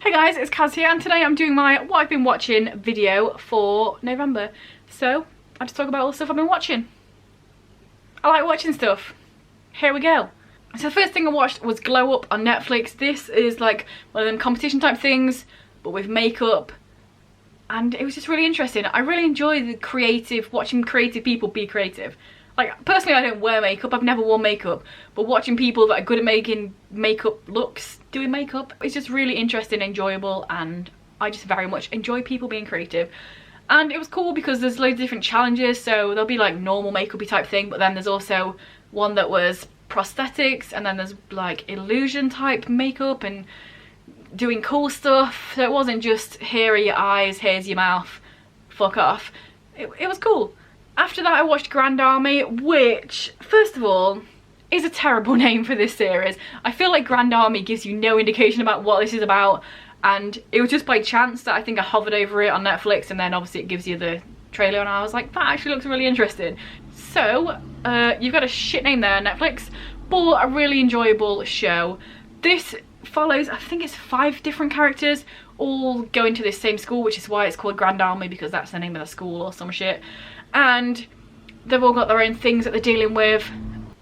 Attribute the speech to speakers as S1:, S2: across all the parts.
S1: Hey guys, it's Kaz here, and today I'm doing my what I've been watching video for November. So, I just talk about all the stuff I've been watching. I like watching stuff. Here we go. So the first thing I watched was Glow Up on Netflix. This is like one of them competition type things, but with makeup. And it was just really interesting. I really enjoy watching creative people be creative. Like, personally, I don't wear makeup. I've never worn makeup. But watching people that are good at making makeup looks, doing makeup, it's just really interesting, enjoyable, and I just very much enjoy people being creative. And it was cool because there's loads of different challenges. So there'll be like normal makeup-y type thing, but then there's also one that was prosthetics, and then there's like illusion type makeup and doing cool stuff. So it wasn't just here are your eyes, here's your mouth, fuck off. It was cool. After that I watched Grand Army, which, first of all, is a terrible name for this series. I feel like Grand Army gives you no indication about what this is about, and it was just by chance that I think I hovered over it on Netflix, and then obviously it gives you the trailer, and I was like, that actually looks really interesting. So, you've got a shit name there, Netflix, but a really enjoyable show. This follows, I think it's 5 different characters, all going to this same school, which is why it's called Grand Army, because that's the name of the school or some shit. And they've all got their own things that they're dealing with.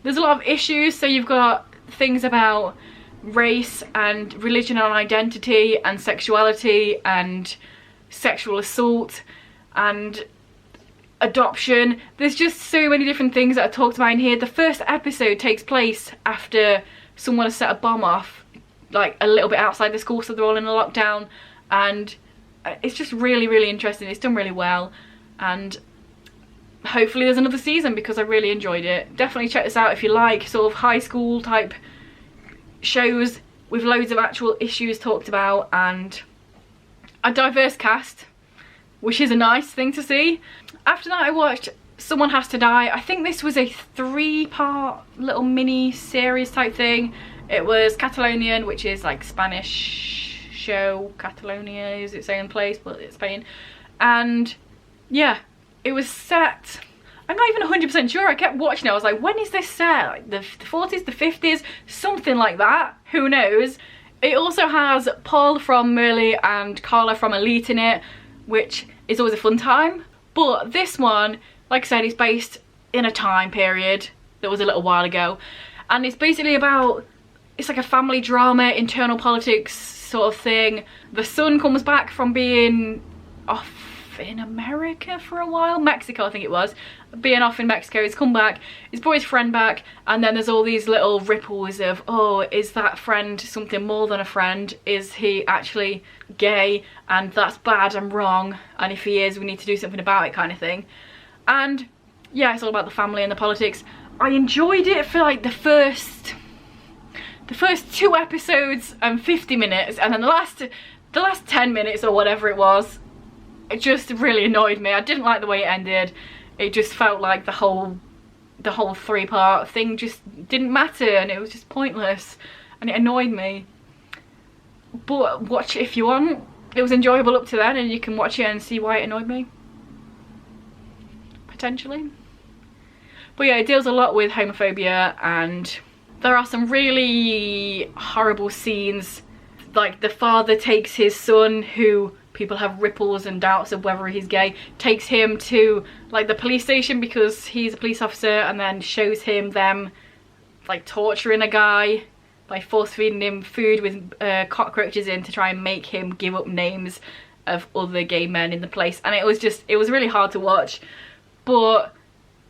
S1: There's a lot of issues, so you've got things about race and religion and identity and sexuality and sexual assault and adoption. There's just so many different things that are talked about in here. The first episode takes place after someone has set a bomb off, like a little bit outside the school, so they're all in a lockdown, and it's just really, really interesting. It's done really well, and hopefully there's another season because I really enjoyed it. Definitely check this out if you like sort of high school type shows with loads of actual issues talked about and a diverse cast, which is a nice thing to see. After that I watched Someone Has to Die. I think this was a 3-part little mini series type thing. It was Catalonian, which is like Spanish show. Catalonia is its own place, but it's Spain. And yeah, it was set, I'm not even 100% sure, I kept watching it, I was like, when is this set? Like the 40s, the 50s, something like that, who knows. It also has Paul from Merle and Carla from Elite in it, which is always a fun time. But this one, like I said, is based in a time period that was a little while ago. And it's basically about, it's like a family drama, internal politics sort of thing. The son comes back from being off in America for a while, Mexico I think it was, being off in Mexico. He's come back, he's brought his friend back, and then there's all these little ripples of, oh, is that friend something more than a friend? Is he actually gay? And that's bad and wrong, and if he is, we need to do something about it, kind of thing. And yeah, it's all about the family and the politics. I enjoyed it for like the first 2 episodes and 50 minutes, and then the last 10 minutes or whatever it was, it just really annoyed me. I didn't like the way it ended. It just felt like the whole 3-part thing just didn't matter, and it was just pointless, and it annoyed me. But watch it if you want. It was enjoyable up to then, and you can watch it and see why it annoyed me, potentially. But yeah, it deals a lot with homophobia, and there are some really horrible scenes. Like the father takes his son, who people have ripples and doubts of whether he's gay, takes him to like the police station because he's a police officer, and then shows him them like torturing a guy by force feeding him food with cockroaches in to try and make him give up names of other gay men in the place. And it was really hard to watch. But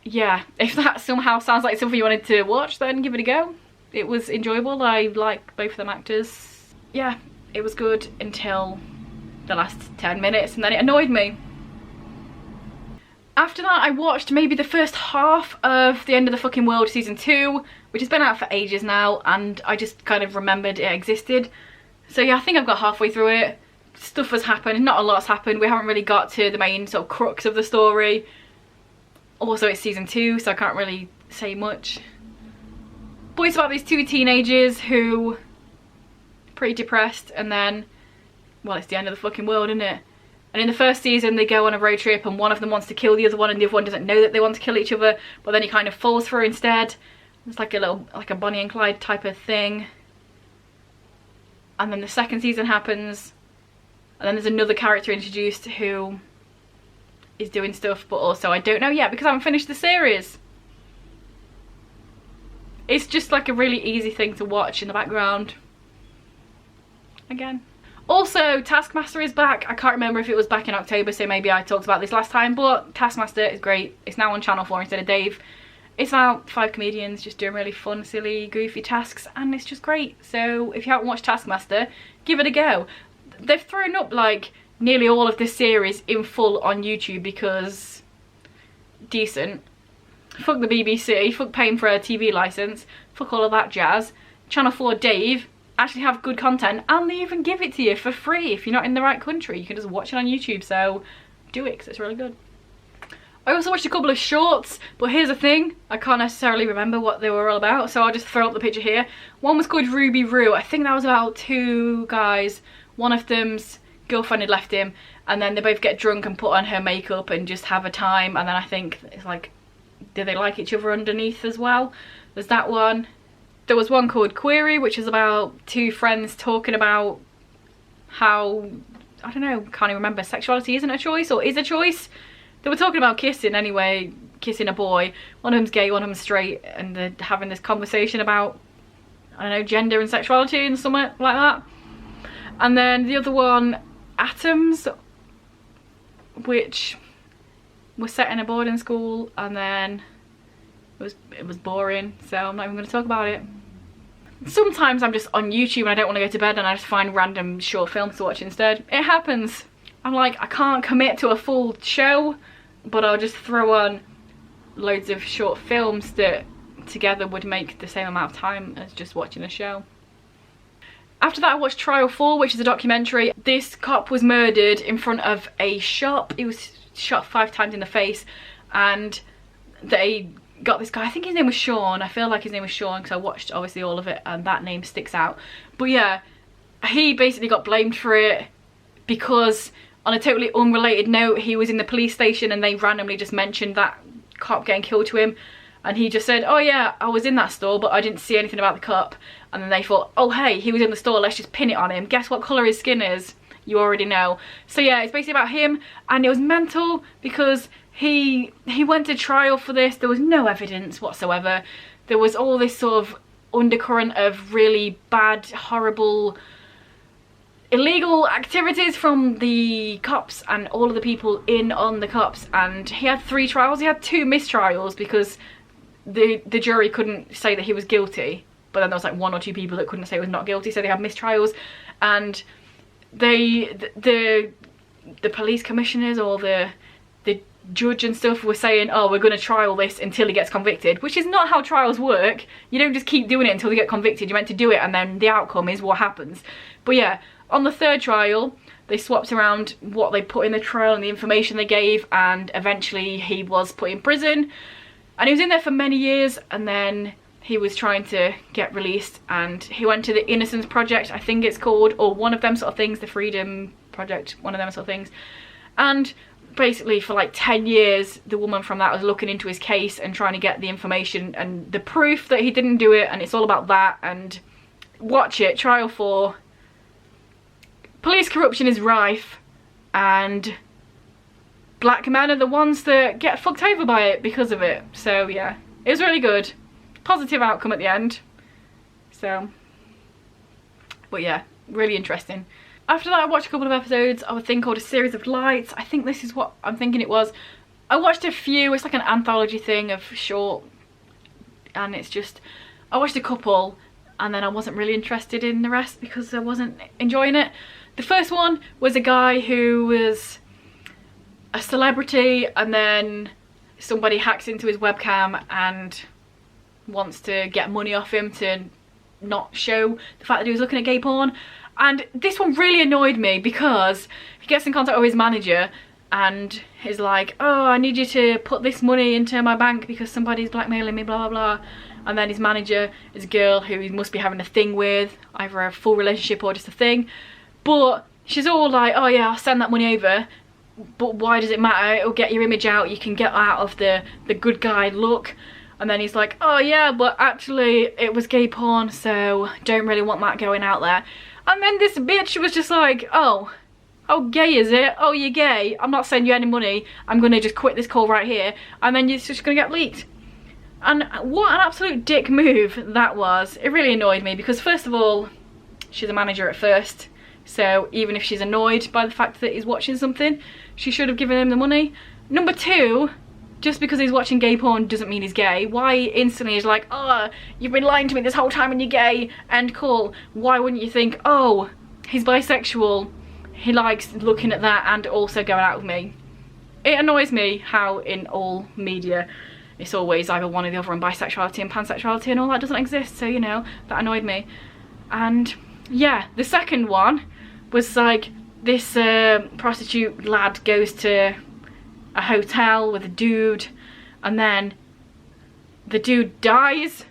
S1: yeah, if that somehow sounds like something you wanted to watch, then give it a go. It was enjoyable. I like both of them actors. Yeah, it was good until the last 10 minutes, and then it annoyed me. After that I watched maybe the first half of The End of the Fucking World season 2, which has been out for ages now, and I just kind of remembered it existed. So yeah, I think I've got halfway through it. Stuff has happened, not a lot's happened. We haven't really got to the main sort of crux of the story. Also it's season 2, so I can't really say much. But it's about these 2 teenagers who are pretty depressed, and then, well, it's the end of the fucking world, isn't it? And in the first season they go on a road trip, and one of them wants to kill the other one, and the other one doesn't know that they want to kill each other, but then he kind of falls for her instead. It's like like a Bonnie and Clyde type of thing. And then the second season happens, And then there's another character introduced who is doing stuff, but also I don't know yet because I haven't finished the series. It's just like a really easy thing to watch in the background. Again. Also, Taskmaster is back. I can't remember if it was back in October, so maybe I talked about this last time, but Taskmaster is great. It's now on Channel 4 instead of Dave. It's about 5 comedians just doing really fun, silly, goofy tasks, and it's just great. So if you haven't watched Taskmaster, give it a go. They've thrown up like nearly all of this series in full on YouTube because decent. Fuck the BBC, fuck paying for a TV licence, fuck all of that jazz. Channel 4 Dave actually have good content, and they even give it to you for free if you're not in the right country. You can just watch it on YouTube, so do it because it's really good. I also watched a couple of shorts, but here's the thing, I can't necessarily remember what they were all about, so I'll just throw up the picture here. One was called Ruby Roo. I think that was about 2 guys. One of them's girlfriend had left him, and then they both get drunk and put on her makeup and just have a time, and then I think it's like, do they like each other underneath as well? There's that one. There was one called Query, which is about 2 friends talking about how, I don't know, can't even remember, sexuality isn't a choice or is a choice. They were talking about kissing anyway, kissing a boy. One of them's gay, one of them's straight, and they're having this conversation about, I don't know, gender and sexuality and something like that. And then the other one, Atoms, which was set in a boarding school, and then it was boring, so I'm not even going to talk about it. Sometimes I'm just on YouTube and I don't want to go to bed and I just find random short films to watch instead. It happens. I'm like, I can't commit to a full show, but I'll just throw on loads of short films that together would make the same amount of time as just watching a show. After that I watched Trial 4, which is a documentary. This cop was murdered in front of a shop. He was shot 5 times in the face, and they got this guy, I think his name was Sean, I feel like his name was Sean because I watched obviously all of it and that name sticks out. But yeah, he basically got blamed for it because on a totally unrelated note, he was in the police station and they randomly just mentioned that cop getting killed to him, and he just said, oh yeah, I was in that store but I didn't see anything about the cop. And then they thought, oh hey, he was in the store, let's just pin it on him. Guess what colour his skin is? You already know. So yeah, it's basically about him, and it was mental because he went to trial for this. There was no evidence whatsoever. There was all this sort of undercurrent of really bad, horrible, illegal activities from the cops and all of the people in on the cops, and he had 3 trials. He had 2 mistrials because the jury couldn't say that he was guilty, but then there was like 1 or 2 people that couldn't say he was not guilty, so they had mistrials. And the police commissioners or the judge and stuff were saying, oh, we're going to trial this until he gets convicted, which is not how trials work. You don't just keep doing it until they get convicted. You're meant to do it and then the outcome is what happens. But yeah, on the 3rd trial they swapped around what they put in the trial and the information they gave, and eventually he was put in prison, and he was in there for many years, and then he was trying to get released, and he went to the Innocence Project, I think it's called, or one of them sort of things, the Freedom Project, one of them sort of things. And basically for like 10 years the woman from that was looking into his case and trying to get the information and the proof that he didn't do it, and it's all about that. And watch it, Trial 4. Police corruption is rife, and black men are the ones that get fucked over by it because of it. So yeah, it was really good. Positive outcome at the end. So, but yeah, really interesting. After that I watched a couple of episodes of a thing called A Series of Lights. I think this is what I'm thinking it was. I watched a few, it's like an anthology thing of short, and it's just, I watched a couple and then I wasn't really interested in the rest because I wasn't enjoying it. The first one was a guy who was a celebrity, and then somebody hacks into his webcam and wants to get money off him to not show the fact that he was looking at gay porn. And this one really annoyed me because he gets in contact with his manager and is like, oh, I need you to put this money into my bank because somebody's blackmailing me, blah blah blah. And then his manager is a girl who he must be having a thing with, either a full relationship or just a thing. But she's all like, oh yeah, I'll send that money over, but why does it matter? It'll get your image out, you can get out of the good guy look. And then he's like, oh yeah, but actually it was gay porn, so don't really want that going out there. And then this bitch was just like, oh, Oh, gay is it? Oh, you're gay? I'm not sending you any money. I'm gonna just quit this call right here, and then it's just gonna get leaked. And what an absolute dick move that was. It really annoyed me because first of all, she's a manager at first. So even if she's annoyed by the fact that he's watching something, she should have given him the money. Number two, just because he's watching gay porn doesn't mean he's gay. Why instantly is like, oh, you've been lying to me this whole time and you're gay, end call. Why wouldn't you think, oh, he's bisexual, he likes looking at that and also going out with me. It annoys me how in all media it's always either one or the other, and bisexuality and pansexuality and all that doesn't exist, so you know, that annoyed me. And yeah, the second one was like this prostitute lad goes to a hotel with a dude, and then the dude dies.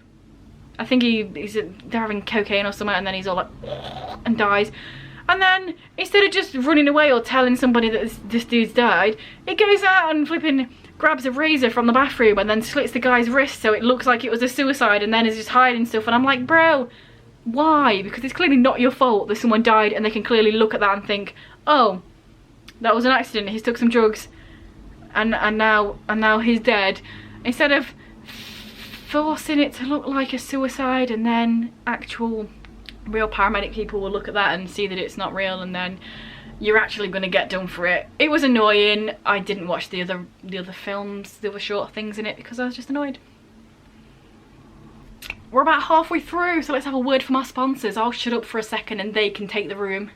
S1: I think they're having cocaine or something, and then he's all like and dies. And then instead of just running away or telling somebody that this dude's died, he goes out and flipping grabs a razor from the bathroom and then slits the guy's wrist so it looks like it was a suicide, and then is just hiding stuff. And I'm like, bro, why? Because it's clearly not your fault that someone died, and they can clearly look at that and think, oh, that was an accident, he's took some drugs and now he's dead, instead of forcing it to look like a suicide, and then actual real paramedic people will look at that and see that it's not real, and then you're actually going to get done for it. It was annoying. I didn't watch the other films, the other short things in it, because I was just annoyed. We're about halfway through, so let's have a word from our sponsors. I'll shut up for a second and they can take the room.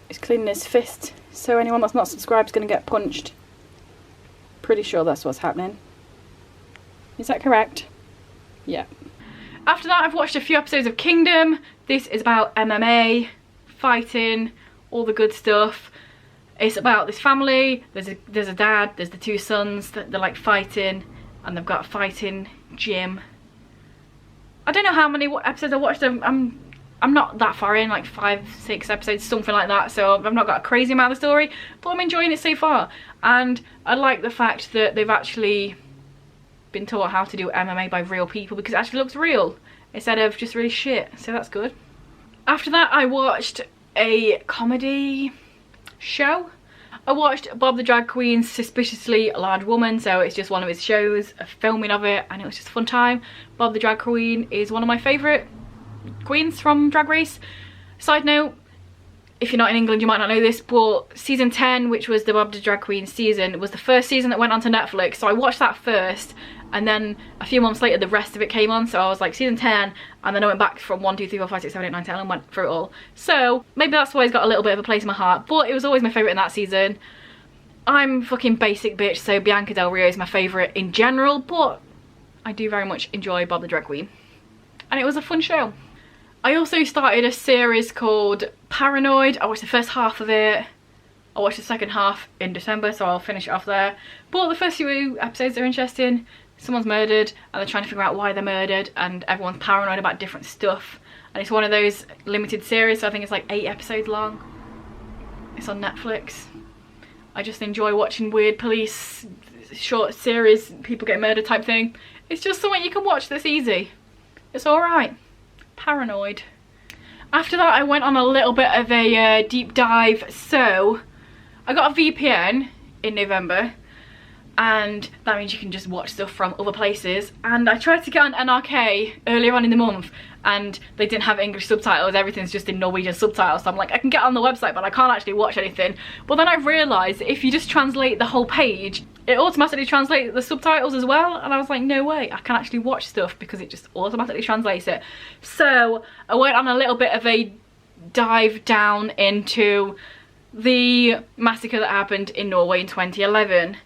S1: He's cleaning his fist, so anyone that's not subscribed is going to get punched. Pretty sure that's what's happening. Is that correct? Yeah. After that, I've watched a few episodes of Kingdom. This is about MMA, fighting, all the good stuff. It's about this family. There's a dad, there's the two sons that they're like fighting, and they've got a fighting gym. I don't know how many episodes I watched. I'm not that far in, like 5-6 episodes, something like that, so I've not got a crazy amount of story, but I'm enjoying it so far. And I like the fact that they've actually been taught how to do MMA by real people, because it actually looks real instead of just really shit, so that's good. After that, I watched a comedy show. I watched Bob the Drag Queen's Suspiciously Large Woman, so it's just one of his shows, a filming of it, and it was just a fun time. Bob the Drag Queen is one of my favourite queens from Drag Race. Side note, if you're not in England you might not know this, but season 10, which was the Bob the Drag Queen season, was the first season that went onto Netflix, so I watched that first, and then a few months later the rest of it came on, so I was like season 10, and then I went back from 1, 2, 3, 4, 5, 6, 7, 8, 9, 10 and went through it all. So maybe that's why it's got a little bit of a place in my heart, but it was always my favourite in that season. I'm fucking basic bitch, so Bianca Del Rio is my favourite in general, but I do very much enjoy Bob the Drag Queen, and it was a fun show. I also started a series called Paranoid. I watched the first half of it. I watched the second half in December, so I'll finish it off there. But the first few episodes are interesting. Someone's murdered and they're trying to figure out why they're murdered, and everyone's paranoid about different stuff. And it's one of those limited series, so I think it's like 8 episodes long. It's on Netflix. I just enjoy watching weird police short series, people get murdered type thing. It's just something you can watch that's easy. It's alright. Paranoid. After that, I went on a little bit of a deep dive. So I got a VPN in November, and that means you can just watch stuff from other places. And I tried to get on NRK earlier on in the month, and they didn't have English subtitles. Everything's just in Norwegian subtitles, so I'm like, I can get on the website but I can't actually watch anything. But then I realised if you just translate the whole page, it automatically translates the subtitles as well, and I was like, no way, I can actually watch stuff because it just automatically translates it. So I went on a little bit of a dive down into the massacre that happened in Norway in 2011.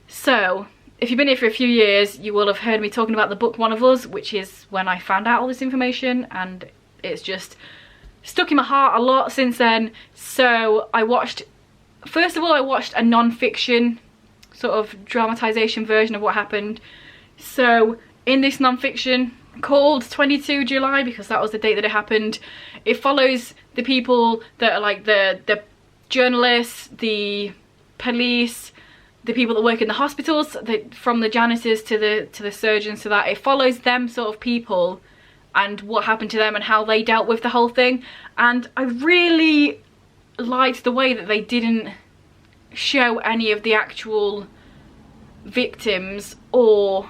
S1: So if you've been here for a few years, you will have heard me talking about the book One of Us, which is when I found out all this information, and it's just stuck in my heart a lot since then. So I watched, first of all, I watched a non-fiction sort of dramatisation version of what happened. So in this non-fiction called 22 July, because that was the date that it happened, it follows the people that are like the journalists, the police, the people that work in the hospitals, from the janitors to the surgeons, so that it follows them sort of people and what happened to them and how they dealt with the whole thing. And I really liked the way that they didn't show any of the actual victims or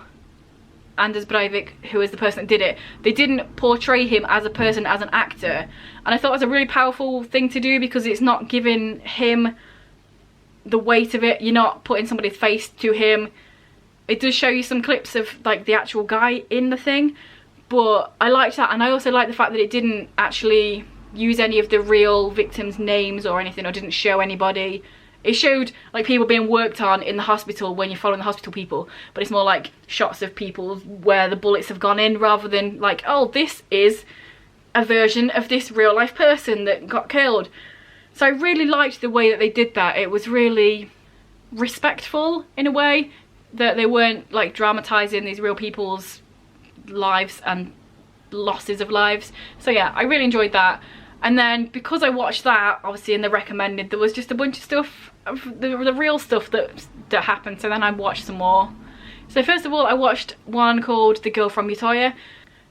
S1: Anders Breivik, who is the person that did it. They didn't portray him as a person, as an actor, and I thought it was a really powerful thing to do, because it's not giving him the weight of it. You're not putting somebody's face to him. It does show you some clips of like the actual guy in the thing, but I liked that. And I also like the fact that it didn't actually use any of the real victims' names or anything, or didn't show anybody. It showed like people being worked on in the hospital when you're following the hospital people, but it's more like shots of people where the bullets have gone in, rather than like, oh, this is a version of this real life person that got killed. So I really liked the way that they did that. It was really respectful in a way, that they weren't like dramatizing these real people's lives and losses of lives. So yeah, I really enjoyed that. And then because I watched that, obviously in the recommended, there was just a bunch of stuff, the real stuff that happened. So then I watched some more. So first of all, I watched one called The Girl from Utøya.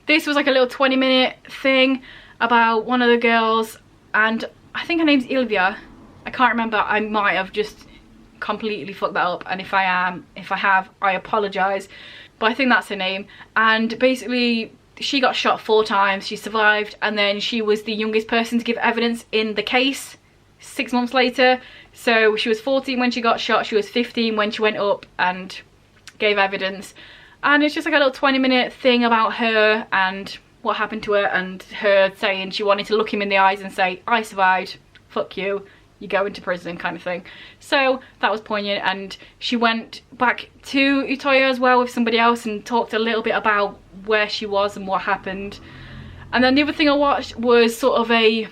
S1: This was like a little 20-minute thing about one of the girls, and I think her name's Ylvia. I can't remember. I might have just completely fucked that up, and if I have, I apologize, but I think that's her name. And basically she got shot 4 times, she survived, and then she was the youngest person to give evidence in the case 6 months later. So she was 14 when she got shot, she was 15 when she went up and gave evidence. And it's just like a little 20-minute thing about her and what happened to her, and her saying she wanted to look him in the eyes and say, I survived, fuck you, you go into prison, kind of thing. So that was poignant. And she went back to Utøya as well with somebody else and talked a little bit about where she was and what happened. And then the other thing I watched was sort of a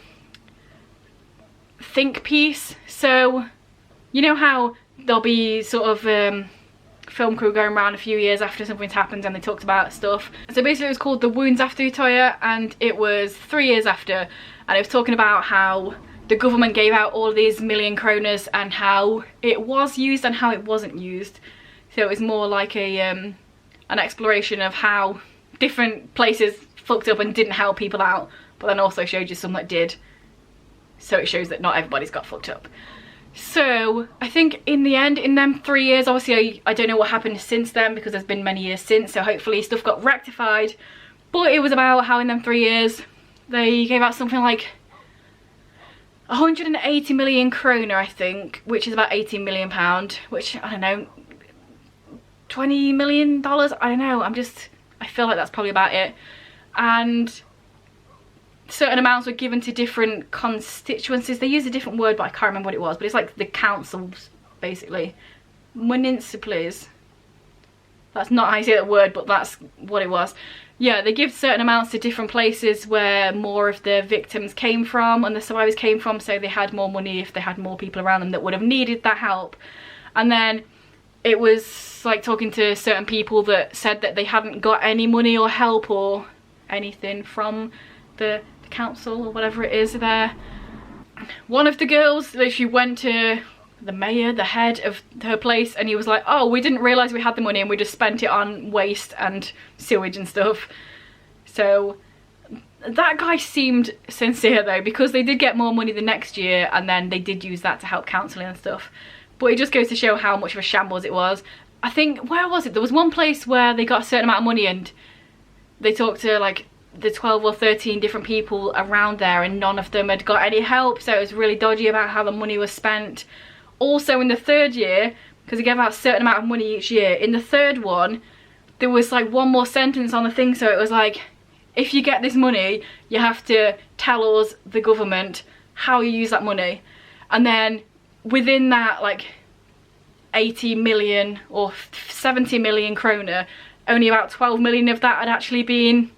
S1: think piece. So you know how there'll be sort of film crew going around a few years after something's happened and they talked about stuff. So basically it was called The Wounds After Utøya, and it was 3 years after, and it was talking about how the government gave out all these million kroners and how it was used and how it wasn't used. So it was more like a an exploration of how different places fucked up and didn't help people out, but then also showed you some that did. So it shows that not everybody's got fucked up. So I think in the end, in them 3 years, obviously I don't know what happened since then, because there's been many years since, so hopefully stuff got rectified. But it was about how in them 3 years they gave out something like 180 million kroner, I think, which is about 18 million pound, which, I don't know, $20 million, I don't know, I feel like that's probably about it. And certain amounts were given to different constituencies. They used a different word, but I can't remember what it was, but it's like the councils, basically. Municipalities. That's not how you say that word, but that's what it was. Yeah, they give certain amounts to different places where more of the victims came from and the survivors came from, so they had more money if they had more people around them that would have needed that help. And then it was like talking to certain people that said that they hadn't got any money or help or anything from the council or whatever it is there. One of the girls, she went to the mayor, the head of her place, and he was like, oh, we didn't realise we had the money and we just spent it on waste and sewage and stuff. So that guy seemed sincere though, because they did get more money the next year and then they did use that to help counselling and stuff. But it just goes to show how much of a shambles it was. I think, where was it? There was one place where they got a certain amount of money and they talked to like the 12 or 13 different people around there and none of them had got any help, so it was really dodgy about how the money was spent. Also in the third year, because they gave out a certain amount of money each year, in the third one there was like one more sentence on the thing, so it was like, if you get this money you have to tell us, the government, how you use that money. And then within that like 80 million or 70 million kroner, only about 12 million of that had actually been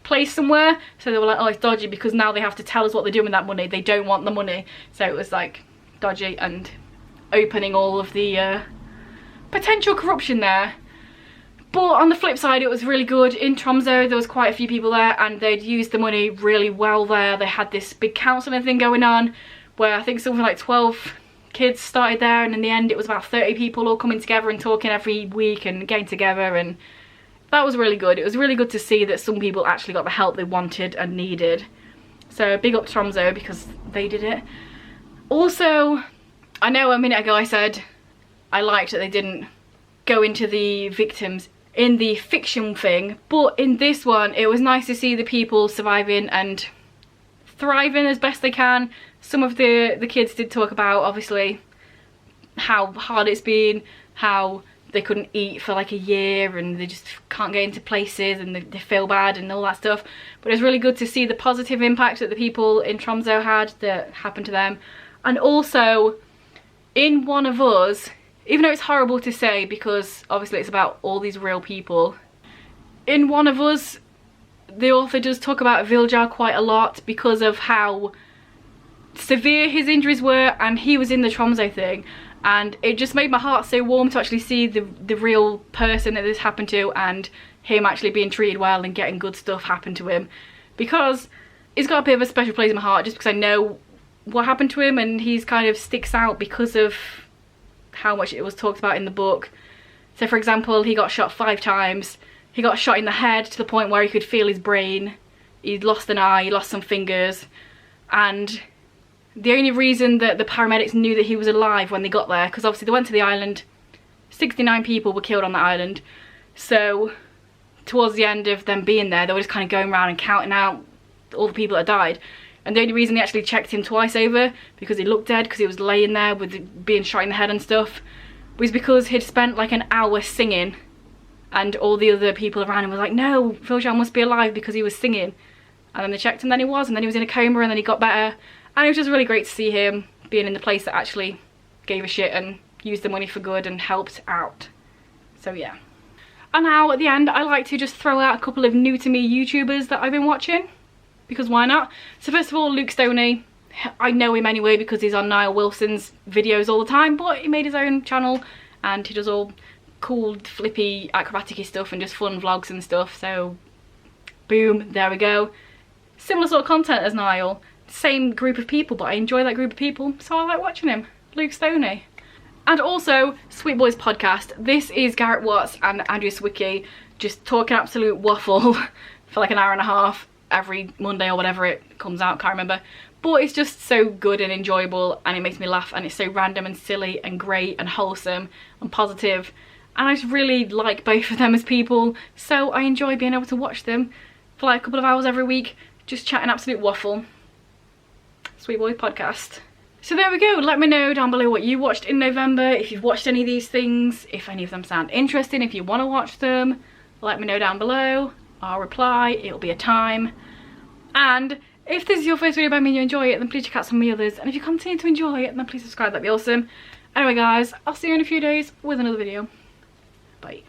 S1: placed somewhere. So they were like, oh, it's dodgy because now they have to tell us what they're doing with that money. They don't want the money. So it was like dodgy and opening all of the potential corruption there. But on the flip side, it was really good. In Tromsø there was quite a few people there and they'd used the money really well there. They had this big counselling thing going on where I think something like 12 kids started there, and in the end it was about 30 people all coming together and talking every week and getting together, and that was really good. It was really good to see that some people actually got the help they wanted and needed. So big up Tromsø because they did it. Also, I know a minute ago I said I liked that they didn't go into the victims in the fiction thing, but in this one it was nice to see the people surviving and thriving as best they can. Some of the kids did talk about, obviously, how hard it's been, how they couldn't eat for like a year and they just can't get into places and they feel bad and all that stuff. But it was really good to see the positive impact that the people in Tromsø had that happened to them. And also, in One of Us, even though it's horrible to say because obviously it's about all these real people, in One of Us, the author does talk about Viljar quite a lot because of how severe his injuries were, and he was in the Tromsø thing. And it just made my heart so warm to actually see the real person that this happened to and him actually being treated well and getting good stuff happen to him. Because he's got a bit of a special place in my heart just because I know what happened to him, and he's kind of sticks out because of how much it was talked about in the book. So for example, he got shot 5 times. He got shot in the head to the point where he could feel his brain. He'd lost an eye, he lost some fingers. And the only reason that the paramedics knew that he was alive when they got there, because obviously they went to the island, 69 people were killed on that island. So towards the end of them being there, they were just kind of going around and counting out all the people that died. And the only reason they actually checked him twice over, because he looked dead, because he was laying there with being shot in the head and stuff, was because he'd spent like an hour singing, and all the other people around him was like, no, Viljar must be alive because he was singing. And then they checked him, then he was, and then he was in a coma, and then he got better. And it was just really great to see him being in the place that actually gave a shit and used the money for good and helped out. So yeah. And now at the end, I like to just throw out a couple of new to me YouTubers that I've been watching, because why not? So first of all, Luke Stoney. I know him anyway because he's on Niall Wilson's videos all the time, but he made his own channel and he does all cool, flippy, acrobatic-y stuff and just fun vlogs and stuff. So boom, there we go. Similar sort of content as Niall. Same group of people, but I enjoy that group of people, so I like watching him. Luke Stoney. And also, Sweet Boys podcast. This is Garrett Watts and Andrew Swicky just talking absolute waffle for like an hour and a half every Monday or whatever it comes out, can't remember. But it's just so good and enjoyable, and it makes me laugh, and it's so random and silly and great and wholesome and positive. And I just really like both of them as people, so I enjoy being able to watch them for like a couple of hours every week, just chatting absolute waffle. Sweet Boy podcast. So there we go. Let me know down below what you watched in November, if you've watched any of these things, if any of them sound interesting, if you want to watch them, let me know down below. I'll reply, it'll be a time. And if this is your first video by me and you enjoy it, then please check out some of my others. And if you continue to enjoy it, then please subscribe, that'd be awesome. Anyway guys, I'll see you in a few days with another video. Bye.